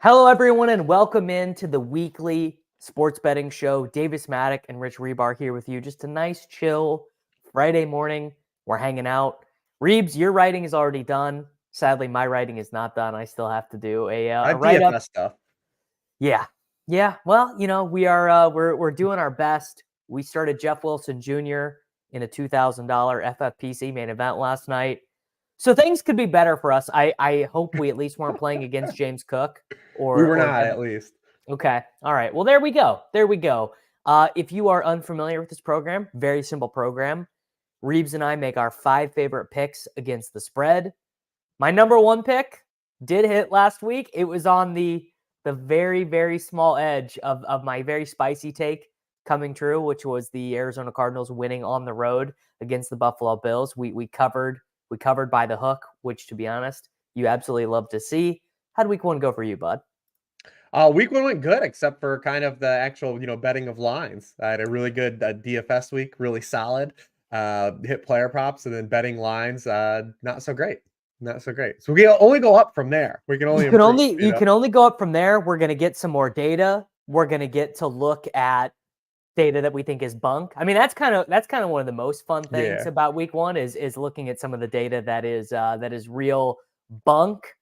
Hello, everyone, and welcome into the weekly sports betting show. Davis Mattek and Rich Hribar here with you. Just a nice, chill Friday morning. We're hanging out. Reebs, your writing is already done. Sadly, my writing is not done. I still have to do a write-up. DFS stuff. Yeah. Well, we're doing our best. We started Jeff Wilson Jr. in a $2,000 FFPC main event last night. So things could be better for us. I hope we at least weren't playing against James Cook. We were not, at least. Okay. All right. Well, there we go. If you are unfamiliar with this program, very simple program. Reebs and I make our 5 favorite picks against the spread. My number 1 pick did hit last week. It was on the very, very small edge of my very spicy take coming true, which was the Arizona Cardinals winning on the road against the Buffalo Bills. We covered by the hook, which, to be honest, you absolutely love to see. How'd week 1 go for you, bud? Week 1 went good, except for kind of the actual, betting of lines. I had a really good DFS week, really solid. Hit player props, and then betting lines, not so great. So we can only go up from there. We can only you can only go up from there. We're gonna get some more data. We're gonna get to look at data that we think is bunk. I mean, that's kind of one of the most fun things about week 1 is looking at some of the data that is real bunk.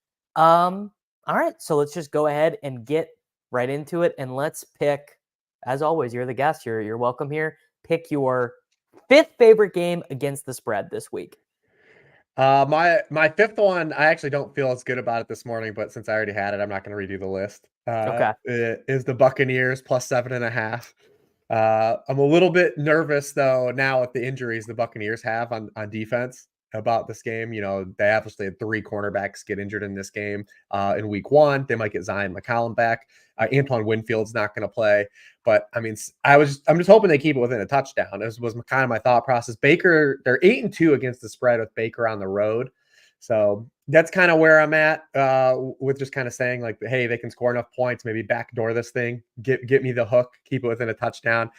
All right, so let's just go ahead and get right into it, and let's pick. As always, you're the guest. You're welcome here. Pick your 5th favorite game against the spread this week. My 5th one, I actually don't feel as good about it this morning, but since I already had it, I'm not going to redo the list. Okay. It is the Buccaneers plus 7.5. I'm a little bit nervous though now with the injuries the Buccaneers have on defense about this game. They obviously had 3 cornerbacks get injured in this game in week 1. They might get Zion McCollum back. Antoine Winfield's not going to play, but I mean, I'm just hoping they keep it within a touchdown. This was kind of my thought process. Baker, they're 8-2 against the spread with Baker on the road. So that's kind of where I'm at with just kind of saying like, hey, they can score enough points, maybe backdoor this thing, get me the hook, keep it within a touchdown.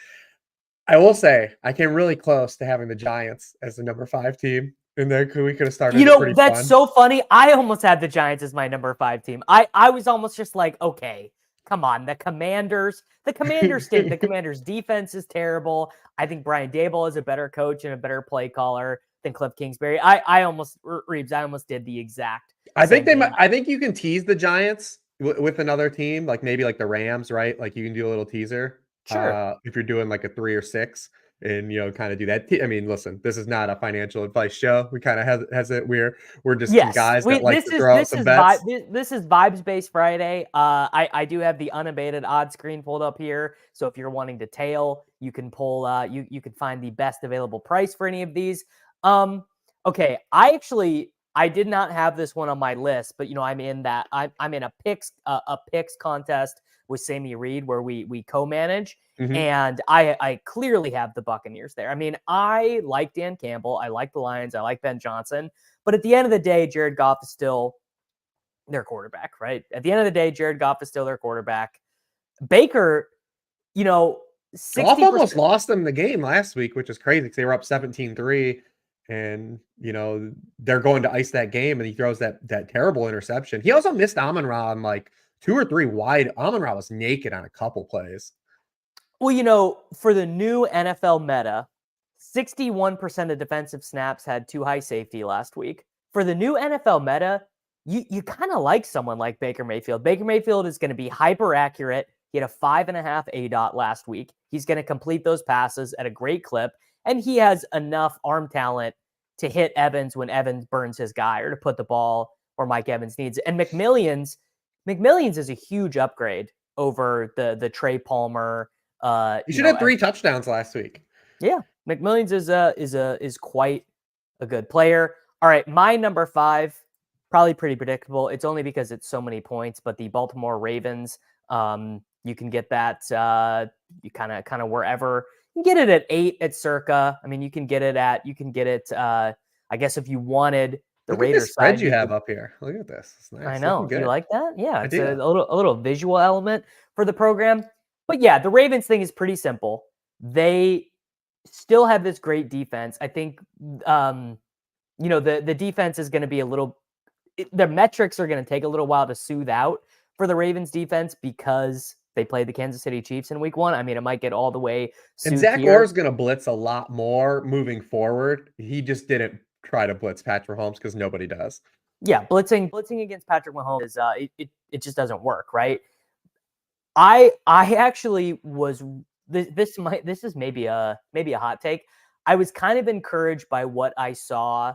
I will say I came really close to having the Giants as the number 5 team. And there we could have started. That's so funny. I almost had the Giants as my number 5 team. I was almost just like, okay, come on. The Commanders stink. The Commanders defense is terrible. I think Brian Daboll is a better coach and a better play caller than Cliff Kingsbury. I almost did the exact. I think you can tease the Giants with another team, like maybe like the Rams, right? Like you can do a little teaser. Sure. If you're doing like a 3 or 6 and, kind of do that. I mean, listen, this is not a financial advice show. We kind of has it. We're just some guys that like to throw out some bets. This is Vibes-Based Friday. I do have the unabated odds screen pulled up here. So if you're wanting to tail, you can pull, you can find the best available price for any of these. Okay. I did not have this one on my list, but I'm in a picks contest with Sammy Reid where we co-manage. Mm-hmm. And I clearly have the Buccaneers there. I mean, I like Dan Campbell. I like the Lions. I like Ben Johnson. But at the end of the day, Jared Goff is still their quarterback, right? At the end of the day, Jared Goff is still their quarterback. Baker, 60%. Goff almost lost them the game last week, which is crazy because they were up 17-3. And, they're going to ice that game, and he throws that terrible interception. He also missed Amon-Ra on like 2 or 3 wide. Amon-Ra was naked on a couple plays. Well, for the new NFL meta, 61% of defensive snaps had too high safety last week. For the new NFL meta, you kind of like someone like Baker Mayfield. Baker Mayfield is going to be hyper accurate. He had a 5.5 ADOT last week. He's going to complete those passes at a great clip, and he has enough arm talent to hit Evans when Evans burns his guy or to put the ball where Mike Evans needs it. And McMillions is a huge upgrade over the Trey Palmer. He should have 3 touchdowns last week. Yeah, McMillions is quite a good player. All right, my number 5, probably pretty predictable. It's only because it's so many points, but the Baltimore Ravens. You can get that you kind of wherever. You can get it at 8 at Circa. I mean, you can get it. I guess if you wanted the Raiders spread you have up here. Look at this. It's nice. I know. You like that? Yeah, it's a a little visual element for the program. But yeah, the Ravens thing is pretty simple. They still have this great defense. I think, the defense is going to be the metrics are going to take a little while to soothe out for the Ravens defense because they played the Kansas City Chiefs in week 1. I mean, it might get all the way And souped Zach here. Orr's going to blitz a lot more moving forward. He just didn't try to blitz Patrick Mahomes because nobody does. Yeah, blitzing against Patrick Mahomes is it just doesn't work, right? I actually was this is maybe a hot take. I was kind of encouraged by what I saw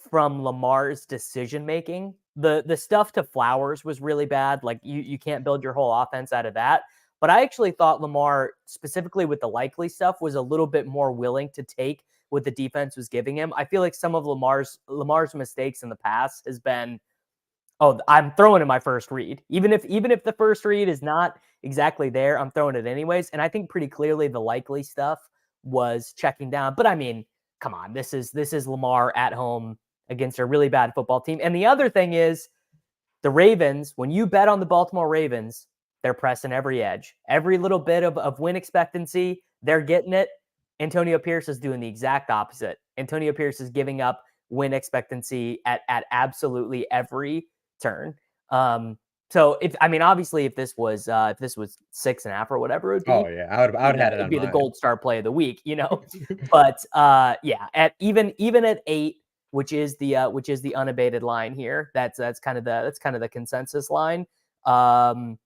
from Lamar's decision making. The stuff to Flowers was really bad. Like you can't build your whole offense out of that. But I actually thought Lamar, specifically with the likely stuff, was a little bit more willing to take what the defense was giving him. I feel like some of Lamar's mistakes in the past has been, oh, I'm throwing in my first read. Even if the first read is not exactly there, I'm throwing it anyways. And I think pretty clearly the likely stuff was checking down. But I mean, come on, this is Lamar at home against a really bad football team. And the other thing is the Ravens, when you bet on the Baltimore Ravens, they're pressing every edge. Every little bit of win expectancy, they're getting it. Antonio Pierce is doing the exact opposite. Antonio Pierce is giving up win expectancy at absolutely every turn. So obviously if this was 6.5 or whatever it would be, Oh yeah, I would have had it it'd on be the mine. gold star play of the week, But yeah, at even at 8, which is the unabated line here, that's kind of the consensus line. I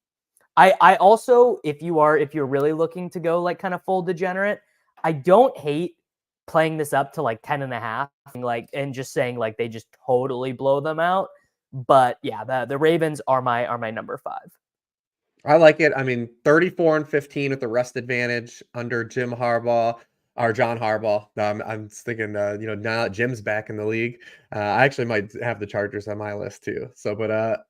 also, if you're really looking to go like kind of full degenerate, I don't hate playing this up to like 10.5, and just saying like they just totally blow them out. But yeah, the Ravens are my number 5. I like it. I mean, 34-15 with the rest advantage under Jim Harbaugh or John Harbaugh. I'm thinking, now that Jim's back in the league, I actually might have the Chargers on my list too. So, but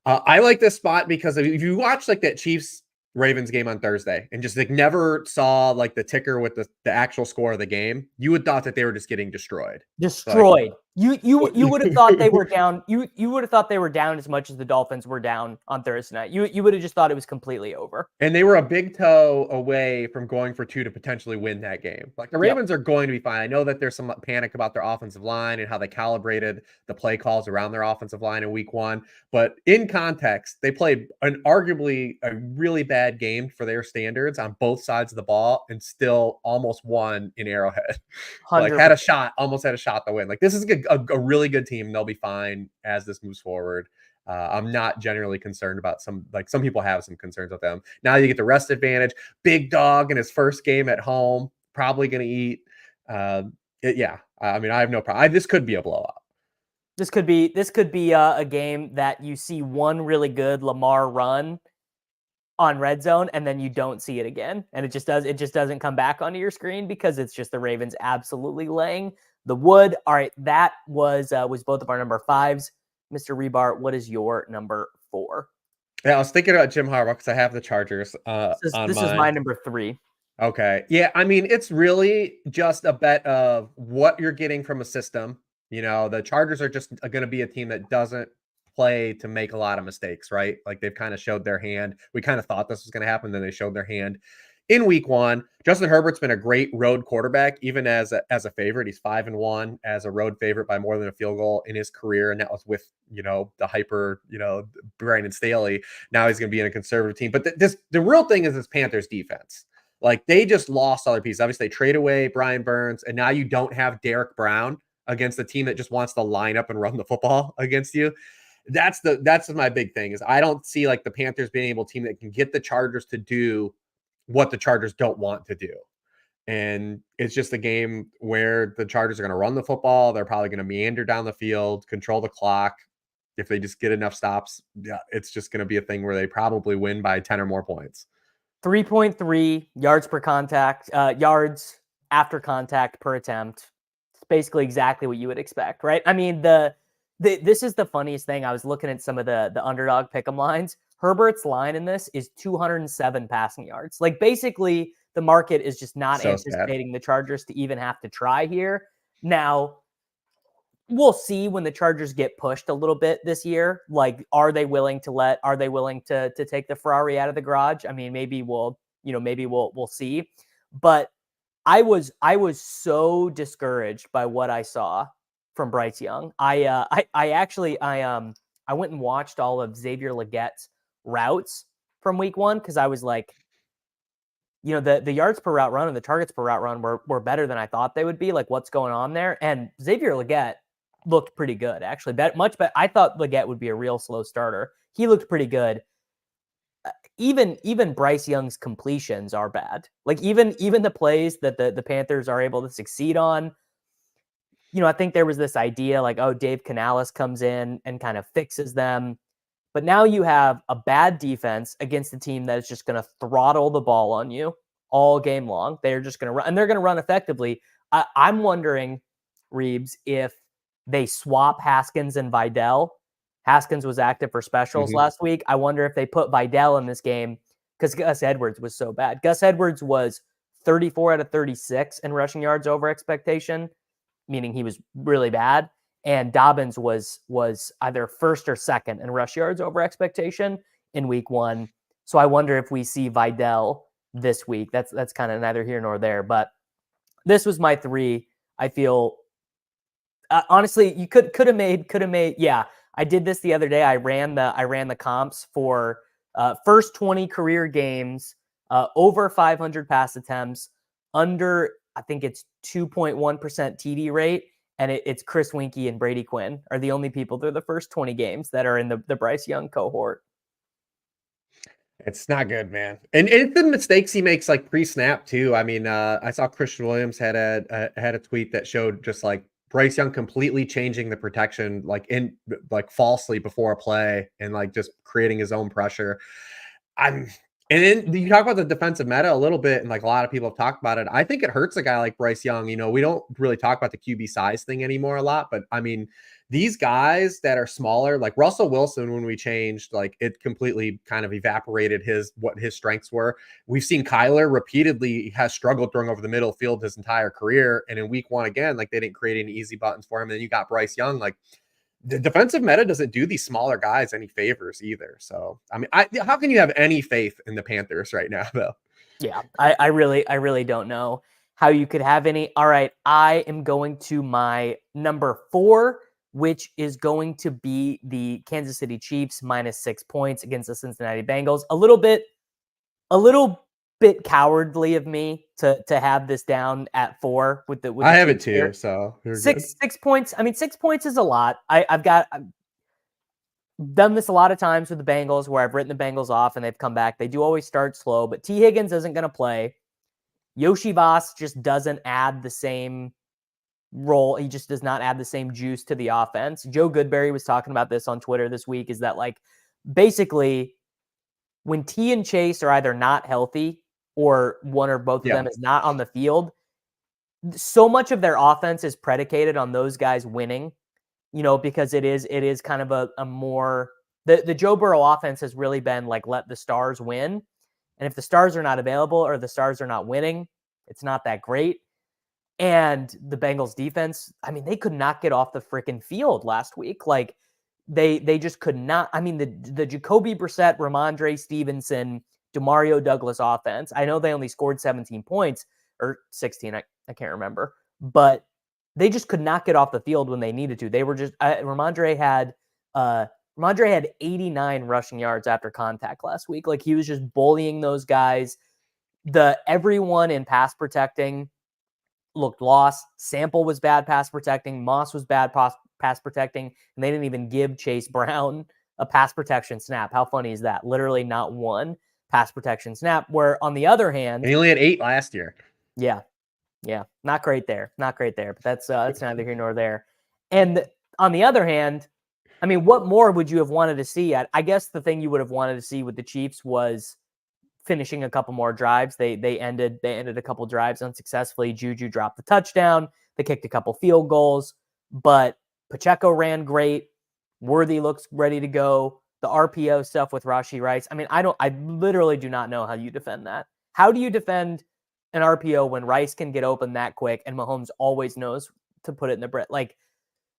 I like this spot because if you watch like that Chiefs Ravens game on Thursday and just like never saw like the ticker with the actual score of the game, you would thought that they were just getting destroyed. Destroyed. You would have thought they were down. You would have thought they were down as much as the Dolphins were down on Thursday night. You would have just thought it was completely over. And they were a big toe away from going for 2 to potentially win that game. Like the Yep. Ravens are going to be fine. I know that there's some panic about their offensive line and how they calibrated the play calls around their offensive line in week 1. But in context, they played arguably a really bad game for their standards on both sides of the ball and still almost won in Arrowhead. Like almost had a shot to win. Like this is a really good team. And they'll be fine as this moves forward. I'm not generally concerned about some people have some concerns with them. Now you get the rest advantage. Big dog in his first game at home, probably going to eat. I mean, I have no problem. This could be a blowout. This could be a game that you see one really good Lamar run on red zone and then you don't see it again, and it just doesn't come back onto your screen because it's just the Ravens absolutely laying the wood. All right, that was both of our number 5s. Mr. Hribar, what is your number 4? Yeah, I was thinking about Jim Harbaugh because I have the Chargers This on is mine. my number 3. Okay. Yeah, I mean, it's really just a bet of what you're getting from a system. The Chargers are just going to be a team that doesn't play to make a lot of mistakes, right? Like they've kind of showed their hand. We kind of thought this was going to happen, then they showed their hand in week 1. Justin Herbert's been a great road quarterback, even as a favorite. He's 5-1 as a road favorite by more than a field goal in his career, and that was with the hyper Brandon Staley. Now he's going to be in a conservative team, but the real thing is this Panthers defense. Like they just lost other pieces. Obviously, they trade away Brian Burns, and now you don't have Derek Brown against a team that just wants to line up and run the football against you. That's my big thing is I don't see like the Panthers being able team that can get the Chargers to do what the Chargers don't want to do. And it's just a game where the Chargers are going to run the football. They're probably going to meander down the field, control the clock. If they just get enough stops, yeah, it's just going to be a thing where they probably win by 10 or more points. 3.3 yards per contact, yards after contact per attempt. It's basically exactly what you would expect, right? I mean, this is the funniest thing. I was looking at some of the underdog pick'em lines. Herbert's line in this is 207 passing yards. Like basically the market is just not anticipating the Chargers to even have to try here. Now, we'll see when the Chargers get pushed a little bit this year. Like, are they willing to take the Ferrari out of the garage? I mean, maybe we'll see. But I was so discouraged by what I saw from Bryce Young. I went and watched all of Xavier Leggette's routes from week 1 because I was like, the yards per route run and the targets per route run were better than I thought they would be. Like, what's going on there? And Xavier Legette looked pretty good, actually. Much better. I thought Legette would be a real slow starter. He looked pretty good. Even Bryce Young's completions are bad. Like, even the plays that the Panthers are able to succeed on, I think there was this idea like, oh, Dave Canales comes in and kind of fixes them. But now you have a bad defense against a team that is just going to throttle the ball on you all game long. They're just going to run, and they're going to run effectively. I'm wondering, Reeves, if they swap Haskins and Vidal. Haskins was active for specials last week. I wonder if they put Vidal in this game because Gus Edwards was so bad. Gus Edwards was 34 out of 36 in rushing yards over expectation, meaning he was really bad. And Dobbins was either first or second in rush yards over expectation in week 1. So I wonder if we see Vidal this week. That's kind of neither here nor there. But this was my 3. I feel honestly, you could have made. Yeah, I did this the other day. I ran the comps for first 20 career games, over 500 pass attempts, under I think it's 2.1% TD rate. And it's Chris Winkie and Brady Quinn are the only people through the first 20 games that are in the Bryce Young cohort. It's not good, man. And it's the mistakes he makes like pre-snap too. I mean, I saw Christian Williams had a tweet that showed just like Bryce Young completely changing the protection like falsely before a play and like just creating his own pressure. And then you talk about the defensive meta a little bit, and like a lot of people have talked about it. I think it hurts a guy like Bryce Young. We don't really talk about the QB size thing anymore a lot, but I mean, these guys that are smaller, like Russell Wilson, when we changed, like it completely kind of evaporated what his strengths were. We've seen Kyler repeatedly has struggled throwing over the middle field his entire career. And in week 1, again, like they didn't create any easy buttons for him. And then you got Bryce Young, like the defensive meta doesn't do these smaller guys any favors either. So, I mean, how can you have any faith in the Panthers right now, though? Yeah, I really don't know how you could have any. All right, I am going to my number 4, which is going to be the Kansas City Chiefs -6 points against the Cincinnati Bengals. A little bit cowardly of me to have this down at 4 with the I have it Chiefs too, here. so you're good. 6 points. I mean, 6 points is a lot. I've done this a lot of times with the Bengals where I've written the Bengals off and they've come back. They do always start slow, but T. Higgins isn't going to play. Yoshi Voss just doesn't add the same role. He just does not add the same juice to the offense. Joe Goodberry was talking about this on Twitter this week, is that like basically when T and Chase are either not healthy or one or both of them is not on the field, so much of their offense is predicated on those guys winning, because it is kind of a more, the Joe Burrow offense has really been like, let the stars win. And if the stars are not available or the stars are not winning, it's not that great. And the Bengals defense, I mean, they could not get off the freaking field last week. Like they just could not. I mean, the Jacoby Brissett, Ramondre Stevenson, Demario Douglas offense, I know they only scored 17 points or 16. I can't remember, but they just could not get off the field when they needed to. They were just Ramondre had 89 rushing yards after contact last week. Like he was just bullying those guys. Everyone in pass protecting looked lost. Sample was bad pass protecting. Moss was bad pass protecting, and they didn't even give Chase Brown a pass protection snap. How funny is that? Literally not one pass protection snap. Where on the other hand, And he only had 8 last year. Yeah, not great there. But that's neither here nor there. And on the other hand, I mean, what more would you have wanted to see? I guess the thing you would have wanted to see with the Chiefs was finishing a couple more drives. They ended a couple drives unsuccessfully. Juju dropped the touchdown. They kicked a couple field goals, but Pacheco ran great. Worthy looks ready to go. The RPO stuff with Rashee Rice. I mean, I literally do not know how you defend that. How do you defend an RPO when Rice can get open that quick and Mahomes always knows to put it in the Brett? Like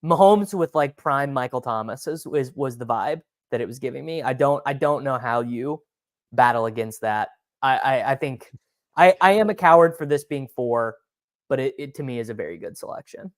Mahomes with like prime Michael Thomas was the vibe that it was giving me. I don't know how you battle against that. I think I am a coward for this being 4, but it to me is a very good selection.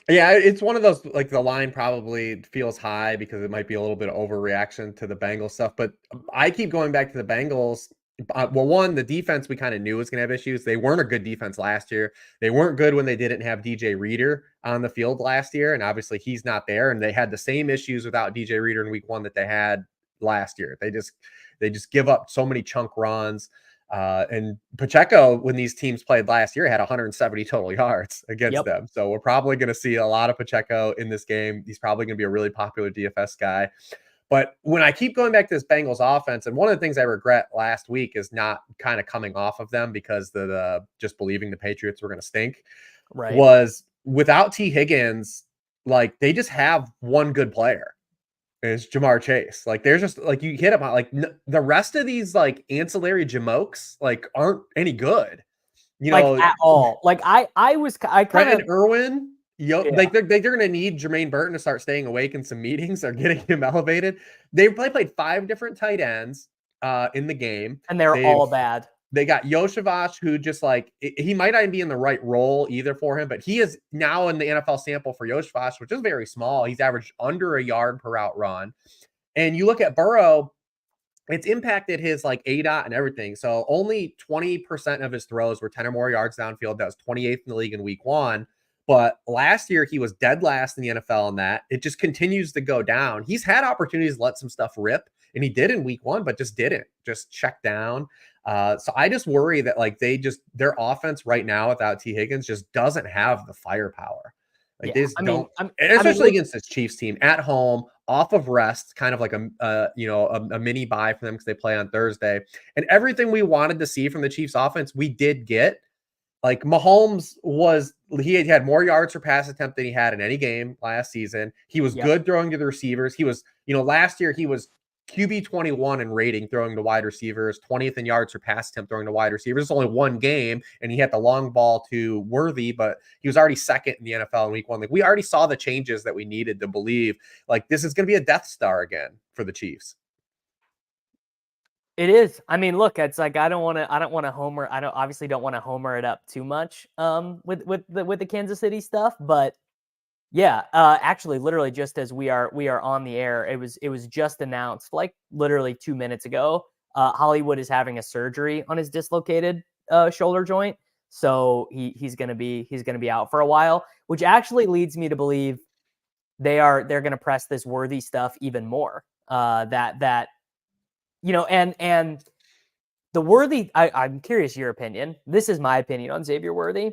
Yeah, it's one of those, like, the line probably feels high because it might be a little bit of overreaction to the Bengals stuff, but I keep going back to the Bengals. Well, one, the defense we kind of knew was going to have issues. They weren't a good defense last year. They weren't good when they didn't have DJ Reader on the field last year, and obviously he's not there. And they had the same issues without DJ Reader in week 1 that they had last year. They just give up so many chunk runs. And Pacheco, when these teams played last year, had 170 total yards against Yep. them. So we're probably going to see a lot of Pacheco in this game. He's probably going to be a really popular DFS guy. But when I keep going back to this Bengals offense, and one of the things I regret last week is not kind of coming off of them because the just believing the Patriots were going to stink, Right. was without T. Higgins, like they just have one good player. Is Jamar Chase. Like, there's just like you hit him on like the rest of these like ancillary jamokes like aren't any good. You Like know, at all. Like I kind Brenton of Irwin, yeah, like they're going to need Jermaine Burton to start staying awake in some meetings or getting him elevated. They played 5 different tight ends in the game. and they're all bad. They got Yoshavash, who just like he might not be in the right role either for him, but he is now in the NFL sample for Yoshavash, which is very small. He's averaged under a yard per route run. And you look at Burrow, it's impacted his like ADOT and everything. So only 20% of his throws were 10 or more yards downfield. That was 28th in the league in week 1. But last year, he was dead last in the NFL in that. It just continues to go down. He's had opportunities to let some stuff rip, and he did in week 1, but just didn't. Just check down. So I just worry that like their offense right now without T. Higgins just doesn't have the firepower. Like Yeah. they just don't, I especially mean, against this Chiefs team at home, off of rest, kind of like a mini bye for them because they play on Thursday. And everything we wanted to see from the Chiefs offense, we did get. Like Mahomes he had more yards per pass attempt than he had in any game last season. He was yep. good throwing to the receivers. He was, last year he was QB 21 in rating throwing to wide receivers, 20th in yards per pass attempt throwing to wide receivers. It's only one game, and he had the long ball to Worthy, but he was already second in the NFL in week 1. Like we already saw the changes that we needed to believe like this is going to be a Death Star again for the Chiefs. It is. I mean, look, it's like I don't want to homer. I obviously don't want to homer it up too much with the Kansas City stuff, but yeah, actually literally just as we are on the air, it was just announced like literally 2 minutes ago. Hollywood is having a surgery on his dislocated shoulder joint. So he's going to be out for a while, which actually leads me to believe they're going to press this Worthy stuff even more. That and the Worthy, I'm curious your opinion. This is my opinion on Xavier Worthy.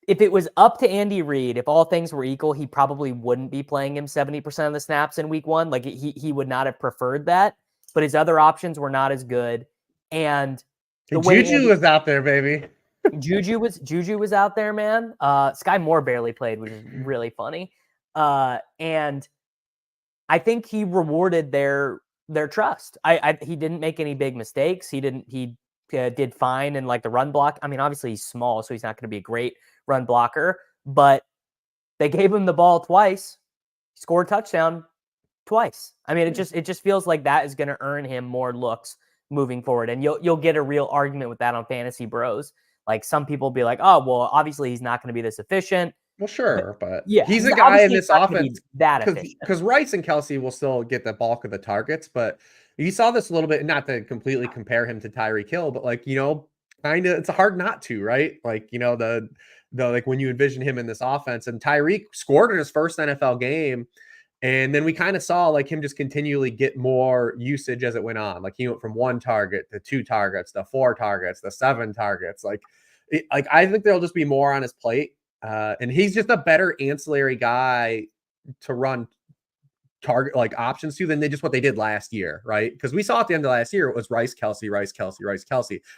If it was up to Andy Reid, if all things were equal, he probably wouldn't be playing him 70% of the snaps in week 1. Like he would not have preferred that, but his other options were not as good. And the way Juju was out there, baby. Juju was out there, man. Sky Moore barely played, which is really funny. And I think he rewarded their trust. He didn't make any big mistakes. He did fine in like the run block. I mean, obviously he's small, so he's not going to be a great run blocker, but they gave him the ball twice, scored a touchdown twice. I mean, it just feels like that is going to earn him more looks moving forward. And you'll get a real argument with that on Fantasy Bros. Like some people be like, oh, well, obviously he's not going to be this efficient. Well, sure, but Yeah, he's a guy in this not gonna be offense that efficient. because Rice and Kelsey will still get the bulk of the targets, but you saw this a little bit, not to completely compare him to Tyreek Hill, but like, kind of it's hard not to, right? Like, the like when you envision him in this offense, and Tyreek scored in his first NFL game, and then we kind of saw like him just continually get more usage as it went on. Like he went from 1 target to 2 targets to 4 targets to 7 targets. Like I think there'll just be more on his plate. And he's just a better ancillary guy to run target like options to than what they did last year, right? Because we saw at the end of last year it was Rice, Kelsey,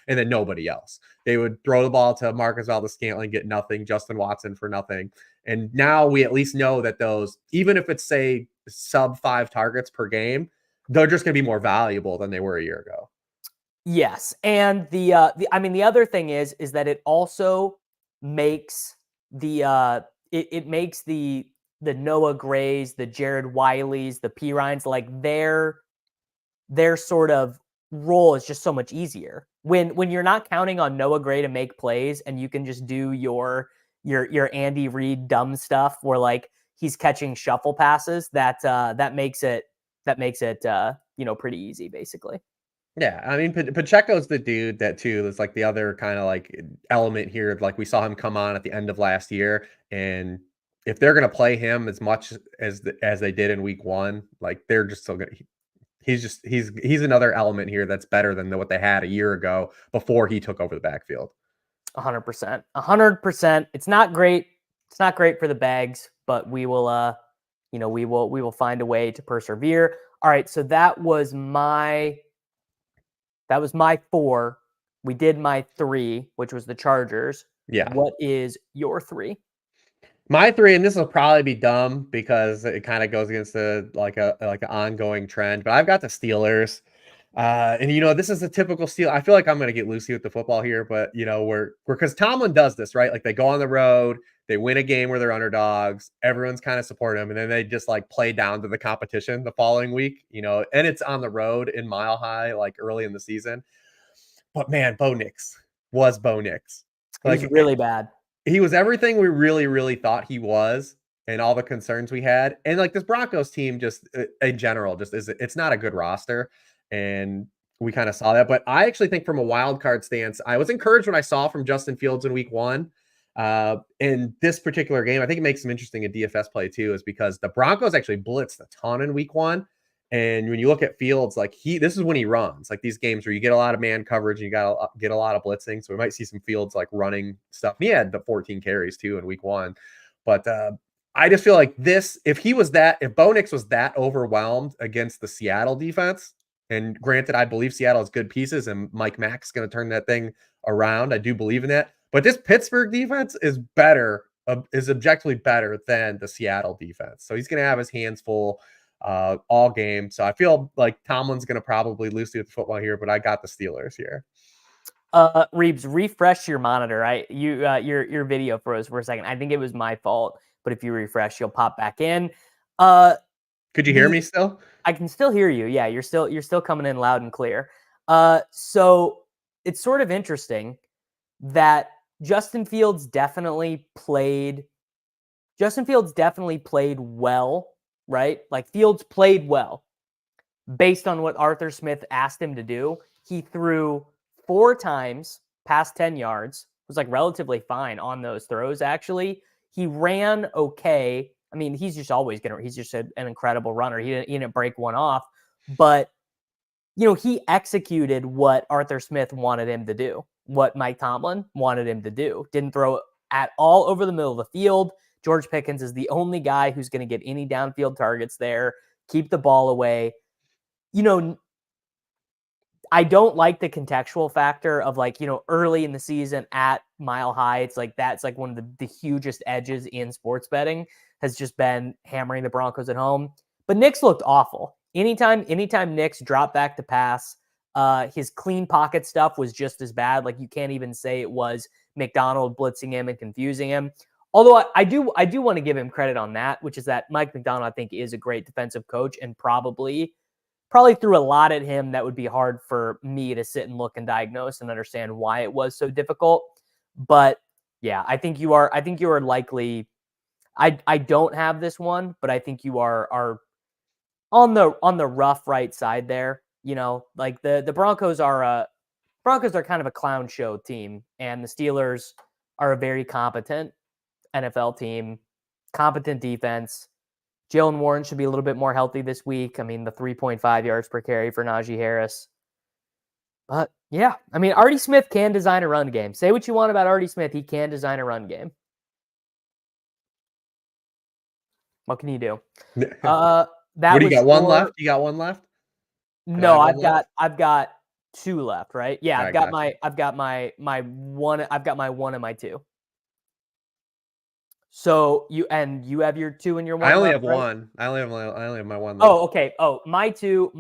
and then nobody else. They would throw the ball to Marcus Valdes-Scantling, get nothing, Justin Watson for nothing. And now we at least know that those, even if it's say sub 5 targets per game, they're just going to be more valuable than they were a year ago. Yes, and the other thing is that it also makes it makes the Noah Grays, the Jared Wileys, the P Ryans, like their sort of role is just so much easier when you're not counting on Noah Gray to make plays and you can just do your your Andy Reid dumb stuff where like he's catching shuffle passes, that makes it pretty easy basically. Yeah, I mean, Pacheco's the dude that too. That's like the other kind of like element here. Like we saw him come on at the end of last year, and if they're gonna play him as much as they did in week one, like they're just so good. He's another element here that's better than what they had a year ago before he took over the backfield. 100%. 100%. It's not great. It's not great for the bags, but we will we will find a way to persevere. All right, so that was my 4. We did my 3, which was the Chargers. Yeah. What is your 3? My 3, and this will probably be dumb because it kind of goes against the like an ongoing trend, but I've got the Steelers. And this is a typical Steel. I feel like I'm gonna get loosey with the football here, but we're because Tomlin does this, right? Like they go on the road, they win a game where they're underdogs, everyone's kind of support them, and then they just like play down to the competition the following week, and it's on the road in Mile High, like early in the season. But man, Bo Nix was Bo Nix. He was Like really bad. he was everything we really, really thought he was, and all the concerns we had. And like this Broncos team, just in general, just it's not a good roster, and we kind of saw that. But I actually think from a wild card stance, I was encouraged what I saw from Justin Fields in Week 1. In this particular game, I think it makes some interesting in DFS play too, is because the Broncos actually blitzed a ton in Week 1. And when you look at Fields, like this is when he runs, like these games where you get a lot of man coverage and you got to get a lot of blitzing. So we might see some Fields like running stuff. And he had the 14 carries too in Week 1. But I just feel like if Bo Nix was that overwhelmed against the Seattle defense, and granted, I believe Seattle has good pieces and Mike Mack's going to turn that thing around. I do believe in that. But this Pittsburgh defense is objectively better than the Seattle defense. So he's going to have his hands full all game. So I feel like Tomlin's going to probably lose to the football here, but I got the Steelers here. Reeves, refresh your monitor. Your video froze for a second. I think it was my fault, but if you refresh, you'll pop back in. Could you hear me still? I can still hear you. Yeah, you're still coming in loud and clear. So it's sort of interesting that Justin Fields definitely played well, right? Like Fields played well based on what Arthur Smith asked him to do. He threw 4 times past 10 yards, was like relatively fine on those throws. Actually, he ran okay. I mean, he's just an incredible runner. He didn't break one off, but he executed what Arthur Smith wanted him to do, what Mike Tomlin wanted him to do. Didn't throw at all over the middle of the field. George Pickens is the only guy who's going to get any downfield targets there. Keep the ball away. I don't like the contextual factor of early in the season at Mile High. It's like that's like one of the hugest edges in sports betting has just been hammering the Broncos at home. But Nix looked awful. Anytime Nix dropped back to pass, his clean pocket stuff was just as bad. Like you can't even say it was McDonald blitzing him and confusing him. Although I do want to give him credit on that, which is that Mike McDonald, I think, is a great defensive coach and probably threw a lot at him that would be hard for me to sit and look and diagnose and understand why it was so difficult. But yeah, I think you are likely. I don't have this one, but I think you are on the rough right side there. Like the Broncos are kind of a clown show team, and the Steelers are a very competent NFL team, competent defense. Jalen Warren should be a little bit more healthy this week. I mean, the 3.5 yards per carry for Najee Harris. But yeah, I mean, Artie Smith can design a run game. Say what you want about Artie Smith. He can design a run game. What can you do? What do you got? One left? You got one left? No, I've got 2 left, right? Yeah, I've got my one. I've got my 1 and my 2. So you have your 2 and your 1. I only left, have right? 1. I only have my 1 left. Oh, okay. Oh, my 2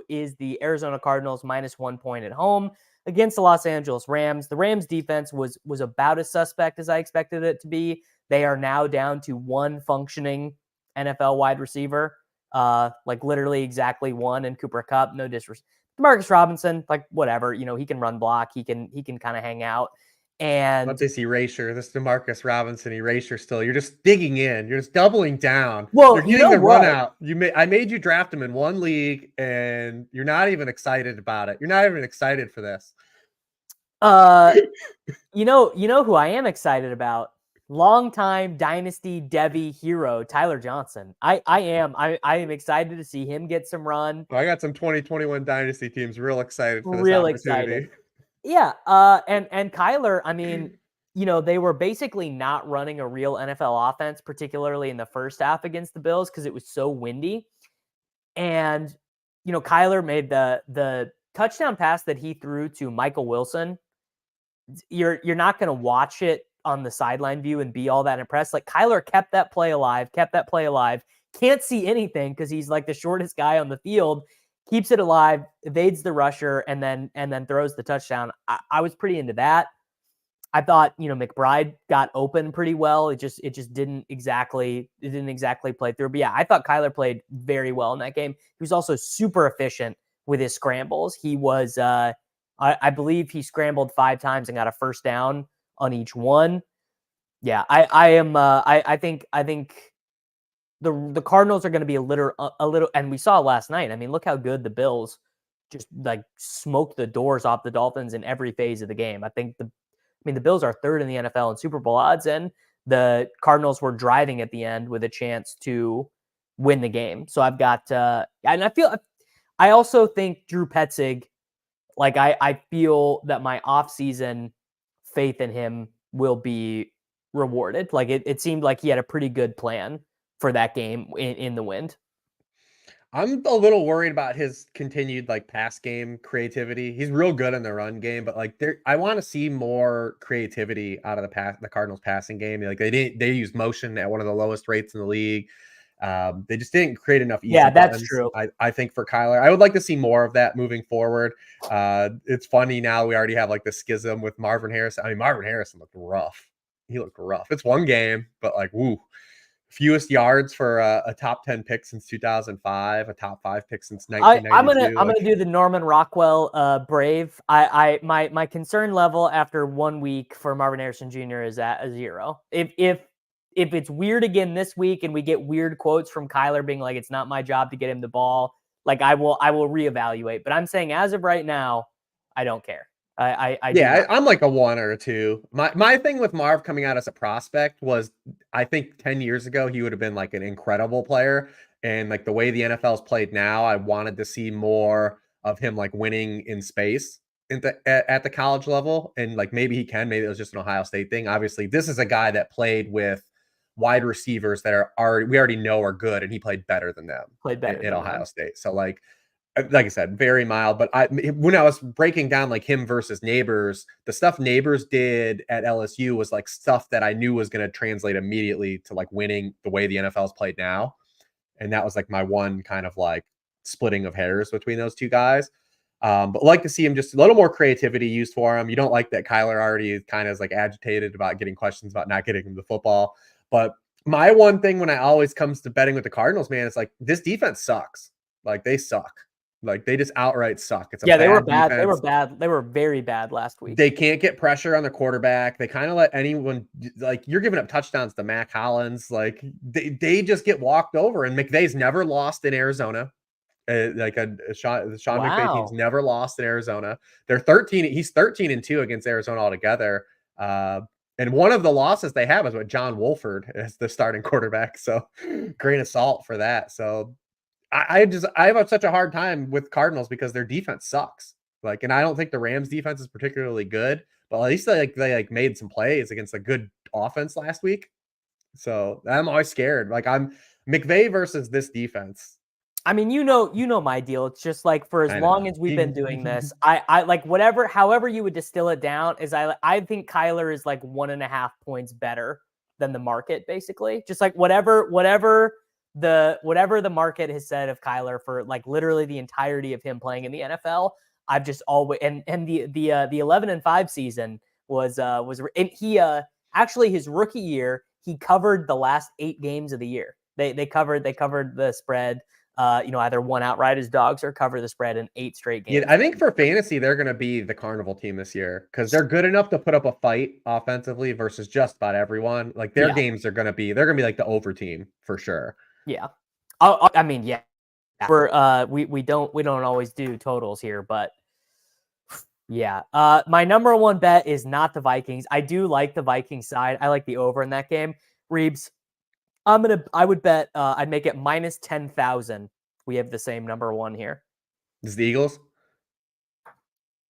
is the Arizona Cardinals -1 point at home against the Los Angeles Rams. The Rams defense was about as suspect as I expected it to be. They are now down to 1 functioning NFL wide receiver, like literally exactly 1 in Cooper Kupp. No disrespect. Marcus Robinson, like whatever, he can run block. He can kind of hang out. Let And this erasure, this Demarcus Robinson erasure still. You're just digging in. You're just doubling down. well, You're you getting know the run what? out. I made you draft him in one league, and you're not even excited about it. You're not even excited for this. Uh, you know who I am excited about? Longtime Dynasty Debbie hero Tyler Johnson. I am excited to see him get some run. I got some 2021 Dynasty teams real excited for this Real excited. opportunity. Yeah. And Kyler, I mean, they were basically not running a real NFL offense, particularly in the first half against the Bills because it was so windy. And Kyler made the touchdown pass that he threw to Michael Wilson. You're not going to watch it on the sideline view and be all that impressed. Like Kyler kept that play alive. Can't see anything because he's like the shortest guy on the field. Keeps it alive, evades the rusher, and then throws the touchdown. I was pretty into that. I thought McBride got open pretty well. It just didn't exactly play through. But yeah, I thought Kyler played very well in that game. He was also super efficient with his scrambles. He was I believe he scrambled 5 times and got a first down on each one. Yeah, I think the Cardinals are going to be a little, and we saw last night. I mean, look how good the Bills just like smoked the doors off the Dolphins in every phase of the game. The Bills are third in the NFL in Super Bowl odds, and the Cardinals were driving at the end with a chance to win the game. So I've got, and I also think Drew Petzig, like I feel that my offseason faith in him will be rewarded. Like it seemed like he had a pretty good plan for that game in the wind. I'm a little worried about his continued like pass game creativity. He's real good in the run game, but like I want to see more creativity out of the Cardinals passing game. Like they used motion at one of the lowest rates in the league. They just didn't create enough easy Yeah, that's buttons. true. I think for Kyler, I would like to see more of that moving forward. It's funny now we already have like the schism with Marvin Harrison. I mean, Marvin Harrison looked rough. He looked rough. It's one game, but like, woo. Fewest yards for a top 10 pick since 2005, a top 5 pick since I'm 1992. gonna do the Norman Rockwell Brave. My concern level after 1 week for Marvin Harrison Jr. is at a 0. If it's weird again this week and we get weird quotes from Kyler being like it's not my job to get him the ball, like I will reevaluate. But I'm saying as of right now, I don't care. I'm like a 1 or a 2. My thing with Marv coming out as a prospect was I think 10 years ago he would have been like an incredible player. And like the way the NFL's played now, I wanted to see more of him like winning in space at the college level. And like maybe he can, maybe it was just an Ohio State thing. Obviously, this is a guy that played with wide receivers that we already know are good, and he played better than them at Ohio State. So like I said, very mild. But when I was breaking down like him versus Neighbors, the stuff Neighbors did at LSU was like stuff that I knew was going to translate immediately to like winning the way the NFL's played now. And that was like my one kind of like splitting of hairs between those two guys. But like to see him just a little more creativity used for him. You don't like that Kyler already kind of is like agitated about getting questions about not getting him the football. But my one thing when I always comes to betting with the Cardinals, man, it's like this defense sucks. Like they suck. Like they just outright suck. It's a they were bad bad. They defense. were bad. They were very bad last week. They can't get pressure on the quarterback. They kind of let anyone like you're giving up touchdowns to Mac Hollins. Like they just get walked over. And McVay's never lost in Arizona. The Sean McVay team's never lost in Arizona. They're 13. He's 13-2 against Arizona altogether. And one of the losses they have is with John Wolford as the starting quarterback. So grain of salt for that. So I have such a hard time with Cardinals because their defense sucks. Like, and I don't think the Rams defense is particularly good, but at least they made some plays against a good offense last week. So I'm always scared. Like I'm McVay versus this defense. I mean, you know my deal. It's just like for as long as we've been doing this, I like however you would distill it down is I think Kyler is like 1.5 points better than the market, basically. Just like whatever the market has said of Kyler for like literally the entirety of him playing in the NFL. I've just always and the 11-5 season was and he actually his rookie year he covered the last 8 games of the year. They covered the spread either one outright as dogs or cover the spread in 8 straight games. Yeah, I think for fantasy, they're going to be the carnival team this year because they're good enough to put up a fight offensively versus just about everyone. Like their games are going to be, they're going to be like the over team for sure. Yeah. I mean, yeah. We don't always do totals here, but yeah. My number one bet is not the Vikings. I do like the Vikings side. I like the over in that game. Reebs, I would bet I'd make it minus 10,000. We have the same number one here. Is the Eagles?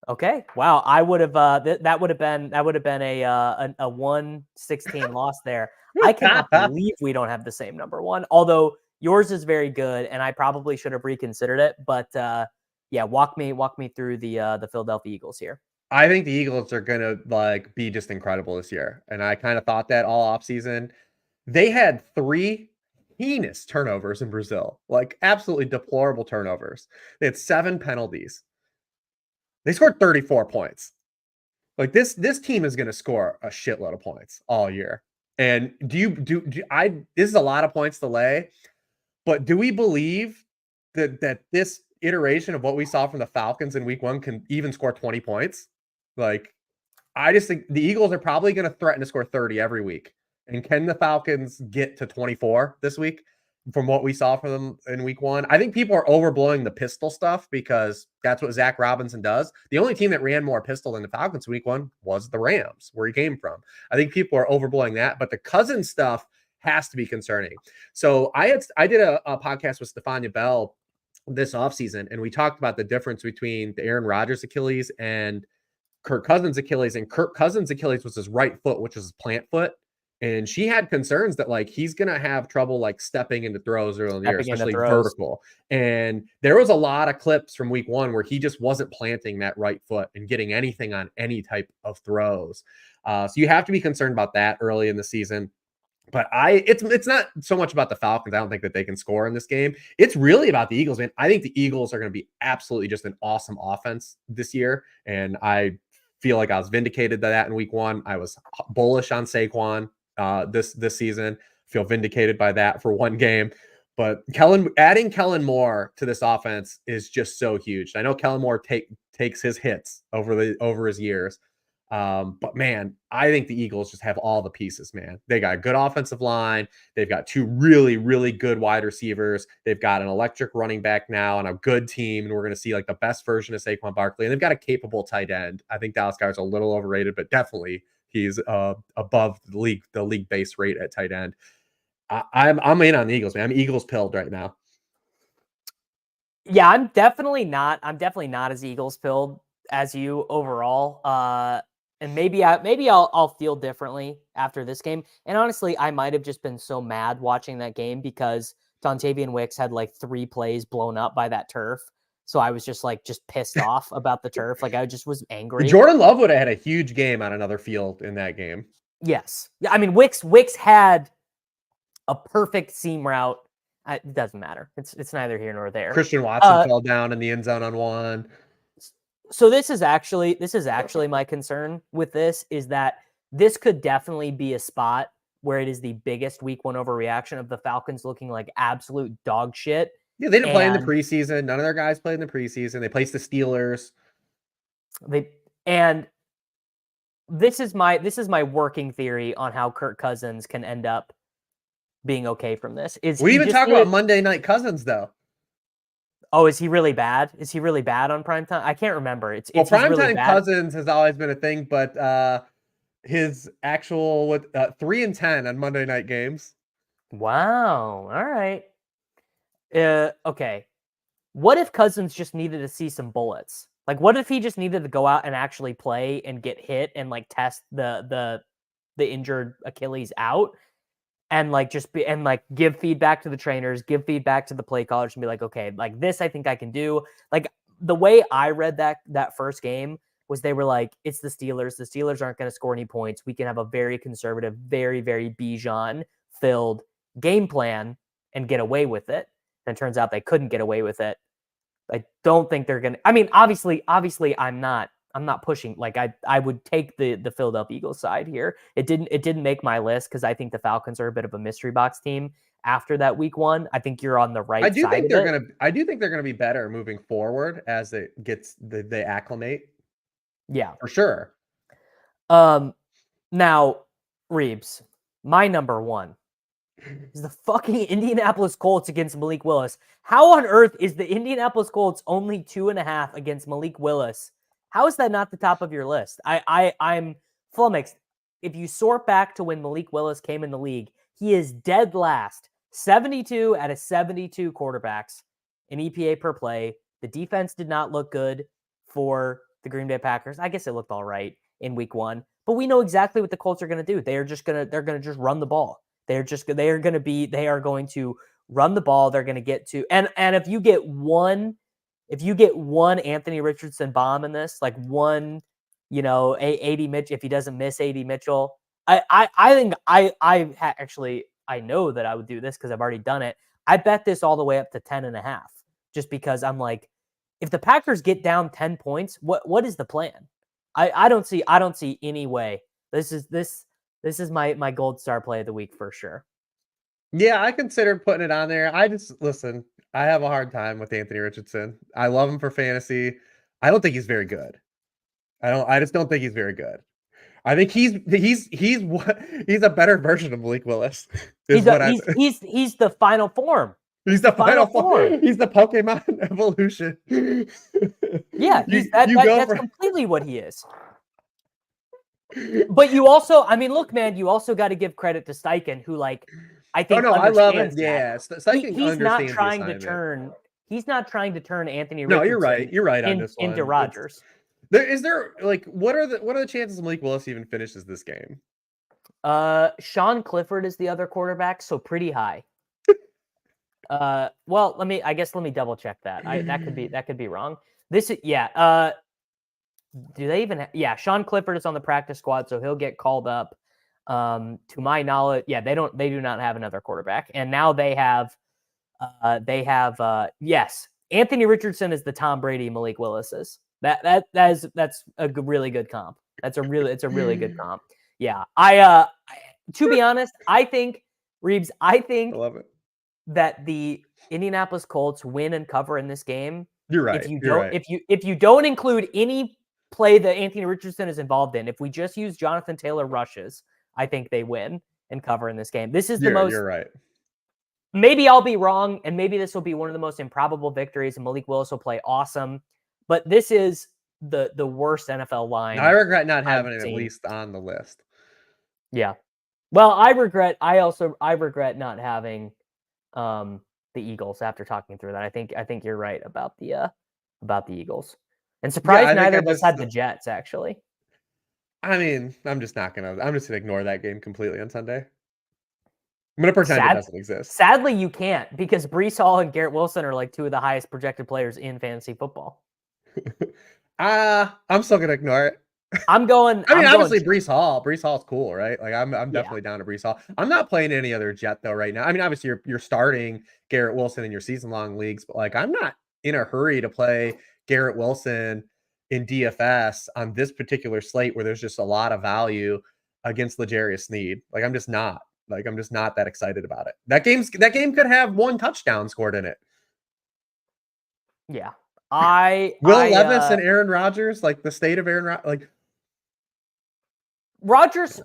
Okay. Wow. I would have that would have been a 116 loss there. I cannot believe we don't have the same number one. Although yours is very good, and I probably should have reconsidered it. But yeah, walk me through the Philadelphia Eagles here. I think the Eagles are gonna like be just incredible this year, and I kind of thought that all offseason. They had 3 heinous turnovers in Brazil, like absolutely deplorable turnovers. They had 7 penalties. They scored 34 points. Like this team is going to score a shitload of points all year. And this is a lot of points to lay, but do we believe that this iteration of what we saw from the Falcons in week 1 can even score 20 points? Like, I just think the Eagles are probably going to threaten to score 30 every week. And can the Falcons get to 24 this week from what we saw from them in week 1? I think people are overblowing the pistol stuff because that's what Zach Robinson does. The only team that ran more pistol than the Falcons week 1 was the Rams, where he came from. I think people are overblowing that, but the Cousins stuff has to be concerning. So I did a podcast with Stefania Bell this offseason, and we talked about the difference between the Aaron Rodgers Achilles and Kirk Cousins Achilles. And Kirk Cousins Achilles was his right foot, which is his plant foot. And she had concerns that like he's gonna have trouble like stepping into throws early in the year, especially vertical. And there was a lot of clips from week 1 where he just wasn't planting that right foot and getting anything on any type of throws. So you have to be concerned about that early in the season. But it's not so much about the Falcons. I don't think that they can score in this game. It's really about the Eagles, man. I think the Eagles are going to be absolutely just an awesome offense this year, and I feel like I was vindicated by that in week 1. I was bullish on Saquon this season. Feel vindicated by that for 1 game. But adding Kellen Moore to this offense is just so huge. I know Kellen Moore takes his hits over his years. But man, I think the Eagles just have all the pieces, man. They got a good offensive line. They've got 2 really, really good wide receivers. They've got an electric running back now and a good team. And we're going to see like the best version of Saquon Barkley. And they've got a capable tight end. I think Dallas Goedert's a little overrated, but definitely he's above the league base rate at tight end. I'm in on the Eagles, man. I'm Eagles pilled right now. Yeah, I'm definitely not as Eagles pilled as you overall. And maybe I'll feel differently after this game. And honestly, I might have just been so mad watching that game because Dontavian Wicks had like 3 plays blown up by that turf. So I was just pissed off about the turf. Like I just was angry. Jordan Love would have had a huge game on another field in that game. Yes. I mean, Wicks had a perfect seam route. It doesn't matter. It's neither here nor there. Christian Watson fell down in the end zone on 1. So this is actually my concern with this is that this could definitely be a spot where it is the biggest week 1 overreaction of the Falcons looking like absolute dog shit. Yeah, they didn't play in the preseason. None of their guys played in the preseason. They placed the Steelers. This is my working theory on how Kirk Cousins can end up being okay from this. We even talk about Monday Night Cousins though. Oh, is he really bad? Is he really bad on primetime? I can't remember. Primetime really Cousins has always been a thing, but his actual 3-10 on Monday night games. Wow. All right. Okay. What if Cousins just needed to see some bullets? Like, what if he just needed to go out and actually play and get hit and like test the injured Achilles out? And give feedback to the trainers, give feedback to the play callers, and be like, okay, like this, I think I can do. Like the way I read that first game was they were like, it's the Steelers. The Steelers aren't going to score any points. We can have a very conservative, very, very Bijan filled game plan and get away with it. And it turns out they couldn't get away with it. I don't think they're going to. I mean, obviously, I'm not pushing. Like I would take the Philadelphia Eagles side here. It didn't make my list because I think the Falcons are a bit of a mystery box team. after that week 1, I think you're on the right I do side think of they're it. gonna. I do think they're gonna be better moving forward as it gets they acclimate Yeah. for sure. Now, Reeves, my number 1 is the fucking Indianapolis Colts against Malik Willis. How on earth is the Indianapolis Colts only 2.5 against Malik Willis? How is that not the top of your list? I'm flummoxed. If you sort back to when Malik Willis came in the league, he is dead last. 72 out of 72 quarterbacks in EPA per play. The defense did not look good for the Green Bay Packers. I guess it looked all right in week 1, but we know exactly what the Colts are going to do. They're going to just run the ball. They are going to run the ball. They're going to get to, and if you get one Anthony Richardson bomb in this, like one, 80 Mitch, if he doesn't miss 80 Mitchell, I think actually, I know that I would do this because I've already done it. I bet this all the way up to 10.5, just because I'm like, if the Packers get down 10 points, what is the plan? I don't see any way. This is my gold star play of the week for sure. Yeah, I considered putting it on there. Listen, I have a hard time with Anthony Richardson. I love him for fantasy. I don't think he's very good. I just don't think he's very good. I think he's a better version of Malik Willis. He's the final form. He's the final form. He's the Pokemon evolution. Yeah, that's completely what he is. But you also, look, man, you also got to give credit to Steichen, who, like, I think I love it. Yeah, he's not trying to turn. He's not trying to turn Anthony Richardson. No, you're right. You're right on this one. Into Rodgers. Is there like what are the chances Malik Willis even finishes this game? Sean Clifford is the other quarterback, so pretty high. Well, let me double check that. That could be wrong. Do they even? Sean Clifford is on the practice squad, so he'll get called up. To my knowledge, they do not have another quarterback, and now they have yes, Anthony Richardson is the Tom Brady Malik Willis is. That's a really good comp. It's a really good comp. Yeah, to be honest, I think Reeves, I love it that the Indianapolis Colts win and cover in this game. You're right. If you don't include any play that Anthony Richardson is involved in, if we just use Jonathan Taylor rushes, I think they win and cover in this game. This is the most. You're right. Maybe I'll be wrong, and maybe this will be one of the most improbable victories, and Malik Willis will play awesome. But this is the worst NFL line. I regret not having it at least on the list. Yeah. Well, I regret not having the Eagles after talking through that. I think you're right about the Eagles. And surprised neither of us had the Jets, actually. I'm just gonna ignore that game completely on Sunday. I'm gonna pretend it doesn't exist. Sadly, you can't, because Breece Hall and Garrett Wilson are like two of the highest projected players in fantasy football. I'm still gonna ignore it. Obviously, Breece Hall. Breece Hall's cool, right? Like, I'm definitely down to Breece Hall. I'm not playing any other Jet though right now. Obviously, you're starting Garrett Wilson in your season-long leagues, but like, I'm not in a hurry to play Garrett Wilson in DFS on this particular slate where there's just a lot of value against L'Jarius Sneed. Like, I'm just not that excited about it. That game could have one touchdown scored in it. Yeah. Will Levis and Aaron Rodgers, like the state of Aaron Rodgers, like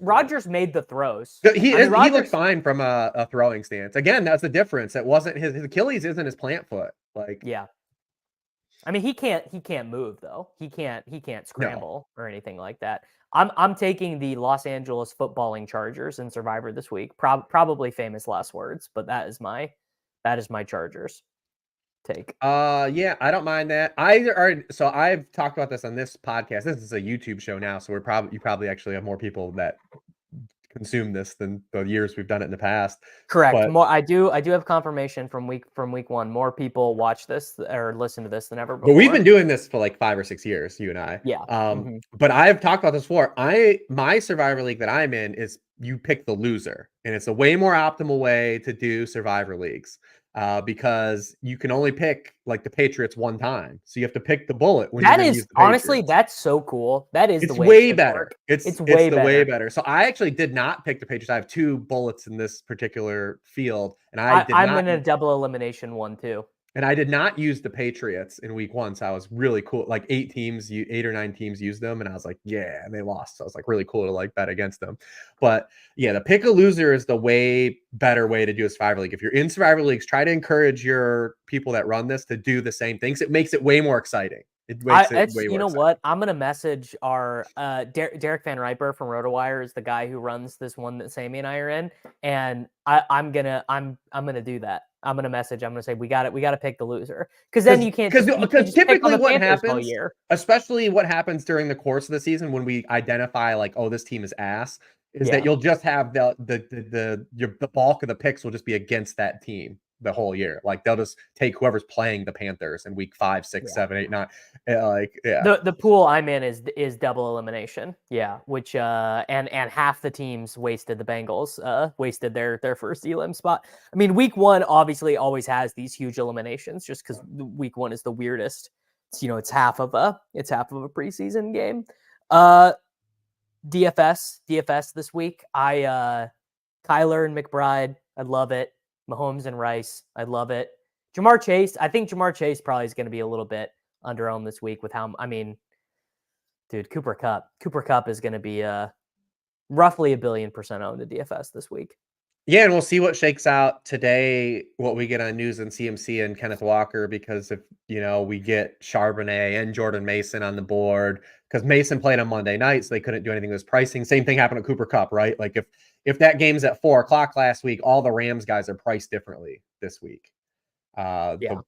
Rodgers made the throws. He looked fine from a throwing stance. Again, that's the difference. It wasn't his Achilles isn't his plant foot. Like, yeah. He can't move though. He can't scramble or anything like that. I'm taking the Los Angeles footballing Chargers in Survivor this week. Probably famous last words, but that is my Chargers take. Yeah, I don't mind that. So I've talked about this on this podcast. This is a YouTube show now, so you probably actually have more people that consume this than the years we've done it in the past. Correct. I do have confirmation from week 1. More people watch this or listen to this than ever before. But we've been doing this for like 5 or 6 years, you and I. Yeah. But I've talked about this before. My Survivor League that I'm in is you pick the loser, and it's a way more optimal way to do Survivor leagues. because you can only pick like the Patriots one time. So you have to pick the bullet when you're That going to is use the honestly, Patriots. that's so cool. That is the It's way it way should better. work. It's way the way better. better. So I actually did not pick the Patriots. I have 2 bullets in this particular field, and I'm in a double elimination one too. I did not use the Patriots in week 1, so I was really cool. Like 8 or 9 teams used them, and I was like, yeah, and they lost. So I was like, really cool to like bet against them. But yeah, the pick a loser is the way better way to do a Survivor League. If you're in Survivor Leagues, try to encourage your people that run this to do the same things. It makes it way more exciting. It makes it way You more know exciting. what? I'm gonna message our Derek Van Riper from RotoWire is the guy who runs this one that Sammy and I are in, and I'm gonna do that. I'm gonna message. I'm gonna say we got to pick the loser because then you can't just pick on Typically the what Panthers all happens, year. especially what happens during the course of the season when we identify like, oh, this team is ass, is that Yeah, you'll just have the bulk of the picks will just be against that team the whole year. Like they'll just take whoever's playing the Panthers in week 5, 6, yeah. 7, 8, 9. Like yeah. The pool I'm in is double elimination. Yeah, which and half the teams wasted the Bengals wasted their first elim spot. I mean, week 1 obviously always has these huge eliminations just because week 1 is the weirdest. It's, it's half of a preseason game. DFS this week. Kyler and McBride, I love it. Mahomes and Rice, I love it. Jamar Chase, I think Jamar Chase probably is going to be a little bit underowned this week with how, I mean, dude, Cooper Kupp is going to be roughly 1 billion% owned in DFS this week. Yeah, and we'll see what shakes out today, what we get on news and CMC and Kenneth Walker, because if we get Charbonnet and Jordan Mason on the board, because Mason played on Monday night, so they couldn't do anything with his pricing. Same thing happened to Cooper Kupp, right? Like if that game's at 4:00 last week, all the Rams guys are priced differently this week. Yeah.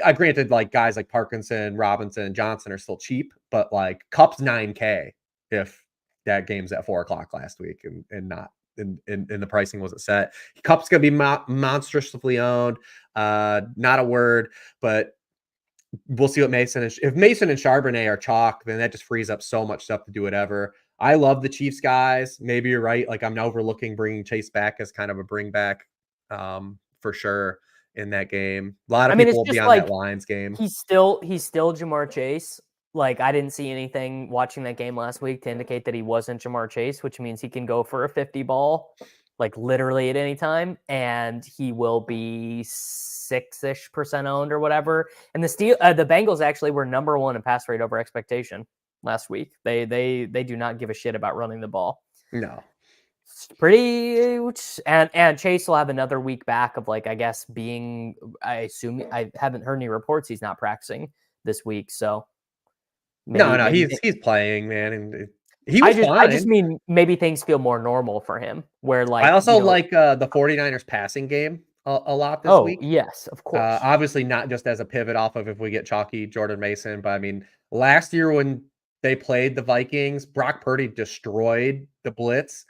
I granted like guys like Parkinson, Robinson, and Johnson are still cheap, but like Kupp's 9K if that game's at 4:00 last week and not. And the pricing wasn't set. Kupp's gonna be monstrously owned. Not a word, but we'll see what Mason and if Mason and Charbonnet are chalk, then that just frees up so much stuff to do whatever. I love the Chiefs guys. Maybe you're right. Like I'm overlooking bringing Chase back as kind of a bring back for sure in that game. A lot of people will be on that Lions game. He's still Jamar Chase. Like I didn't see anything watching that game last week to indicate that he wasn't Jamar Chase, which means he can go for a 50 ball, like literally at any time, and he will be 6-ish% owned or whatever. And the Bengals actually were number 1 in pass rate over expectation last week. They do not give a shit about running the ball. No. Pretty and Chase will have another week back of like I guess being I assume I haven't heard any reports he's not practicing this week, so maybe he's playing, man, and he was fine. I just mean maybe things feel more normal for him where like I also like the 49ers passing game a lot this week. Yes, of course. Obviously not just as a pivot off of if we get chalky Jordan Mason, but I mean last year when they played the Vikings, Brock Purdy destroyed the blitz.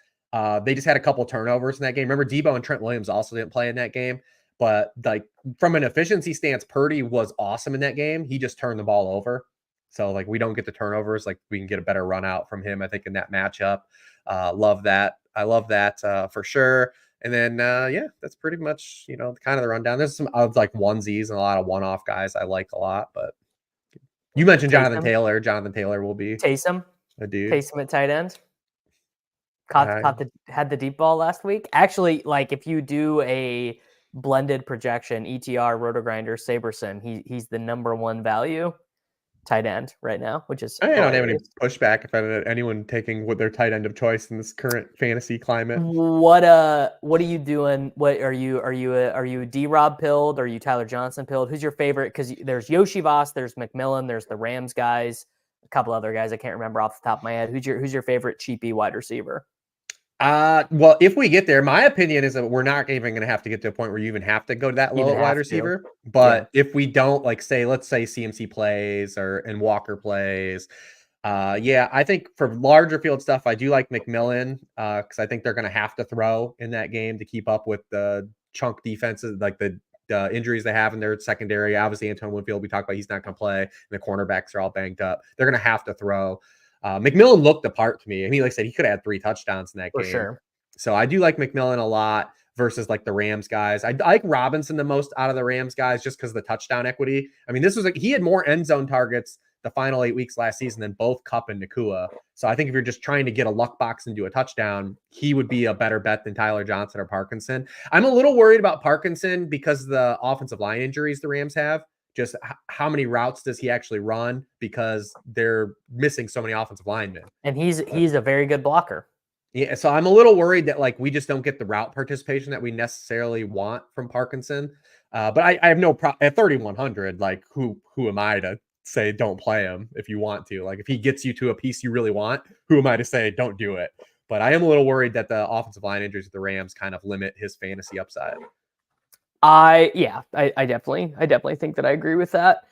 They just had a couple turnovers in that game. Remember, Debo and Trent Williams also didn't play in that game. But like from an efficiency stance, Purdy was awesome in that game. He just turned the ball over. So like we don't get the turnovers. Like we can get a better run out from him, I think, in that matchup. Love that. I love that for sure. And then yeah, that's pretty much kind of the rundown. There's some like onesies and a lot of one-off guys I like a lot. But you mentioned Jonathan Taylor. Jonathan Taylor will be Taysom at tight end. Had the deep ball last week. Actually, like if you do a blended projection, ETR, rotogrinders, Saberson, he's the number 1 value tight end right now, which is I don't have any pushback if anyone taking their tight end of choice in this current fantasy climate. What are you doing? What are you D-Rob pilled? Are you Tyler Johnson pilled? Who's your favorite? Because there's Yoshi Voss, there's McMillan, there's the Rams guys, a couple other guys I can't remember off the top of my head. Who's your favorite cheapy wide receiver? Well, if we get there, my opinion is that we're not even going to have to get to a point where you even have to go to that low at wide receiver. But if we don't, like let's say CMC plays and Walker plays, yeah, I think for larger field stuff, I do like McMillan because I think they're going to have to throw in that game to keep up with the chunk defenses, like the injuries they have in their secondary. Obviously, Antoine Winfield, we talked about, he's not going to play, and the cornerbacks are all banged up. They're going to have to throw. McMillan looked the part to me. I mean, like I said, he could have had 3 touchdowns in that game. For sure. So I do like McMillan a lot. versus like the Rams guys. I like Robinson the most out of the Rams guys just because of the touchdown equity. I mean, this was like he had more end zone targets the final 8 weeks last season than both Kupp and Nakua. So I think if you're just trying to get a luck box and do a touchdown, he would be a better bet than Tyler Johnson or Parkinson. I'm a little worried about Parkinson because of the offensive line injuries the Rams have. Just how many routes does he actually run? Because they're missing so many offensive linemen. And he's a very good blocker. Yeah, so I'm a little worried that like we just don't get the route participation that we necessarily want from Parkinson. But I have no problem at 3,100. Like who am I to say don't play him if you want to? Like if he gets you to a piece you really want, who am I to say don't do it? But I am a little worried that the offensive line injuries of the Rams kind of limit his fantasy upside. I definitely think that I agree with that.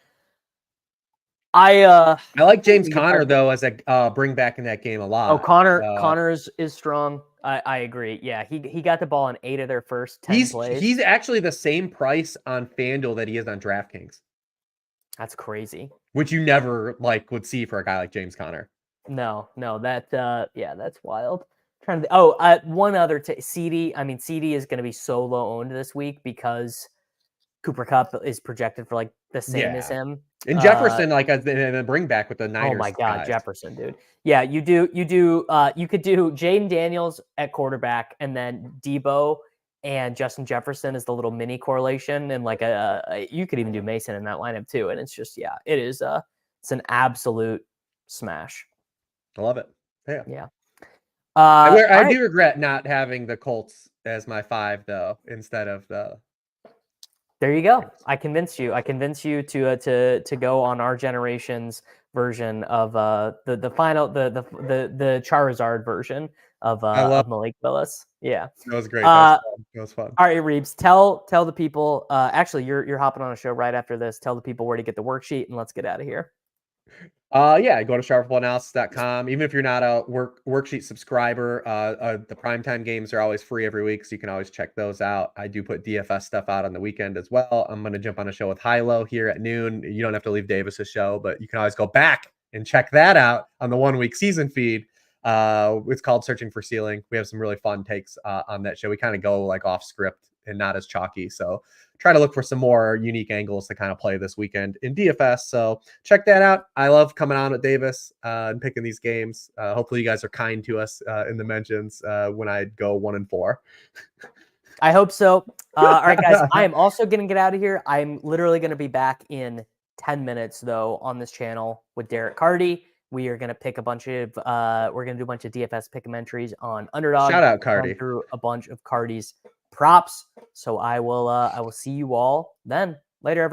I like James Conner though as a bring back in that game a lot. Oh, Conner is strong. I agree. Yeah, he got the ball in 8 of their first 10 plays. He's actually the same price on FanDuel that he is on DraftKings. That's crazy. Which you never like would see for a guy like James Conner. No, that's wild. One other CD. I mean, CD is going to be so low owned this week because Cooper Kupp is projected for like the same as him. And Jefferson, like as the bring back with the Niners. Oh my God, guys. Jefferson, dude. Yeah, you could do Jaden Daniels at quarterback, and then Debo and Justin Jefferson is the little mini correlation, and like you could even do Mason in that lineup too. And it's just it's an absolute smash. I love it. Yeah. I do regret not having the Colts as my 5 though, instead of the. There you go. I convinced you to go on our generation's version of the Charizard version of Malik Willis. Yeah, that was great. That was fun. All right, Reebs, tell the people. Actually, you're hopping on a show right after this. Tell the people where to get the worksheet, and let's get out of here. Yeah, go to sharpfootballanalysis.com. Even if you're not a worksheet subscriber, the primetime games are always free every week, so you can always check those out. I do put DFS stuff out on the weekend as well. I'm going to jump on a show with Hilo here at noon. You don't have to leave Davis's show, but you can always go back and check that out on the 1 week season feed. It's called Searching for Ceiling. We have some really fun takes on that show. We kind of go like off script and not as chalky. So try to look for some more unique angles to kind of play this weekend in DFS. So check that out. I love coming on with Davis and picking these games. Hopefully you guys are kind to us in the mentions when I go 1-4. I hope so. All right, guys, I am also going to get out of here. I'm literally going to be back in 10 minutes though on this channel with Derek Cardy. We are going to pick a bunch of we're going to do a bunch of DFS pick-em-entries on Underdog. Shout out Cardy. Through a bunch of Cardy's props. So I will see you all then. Later, everyone.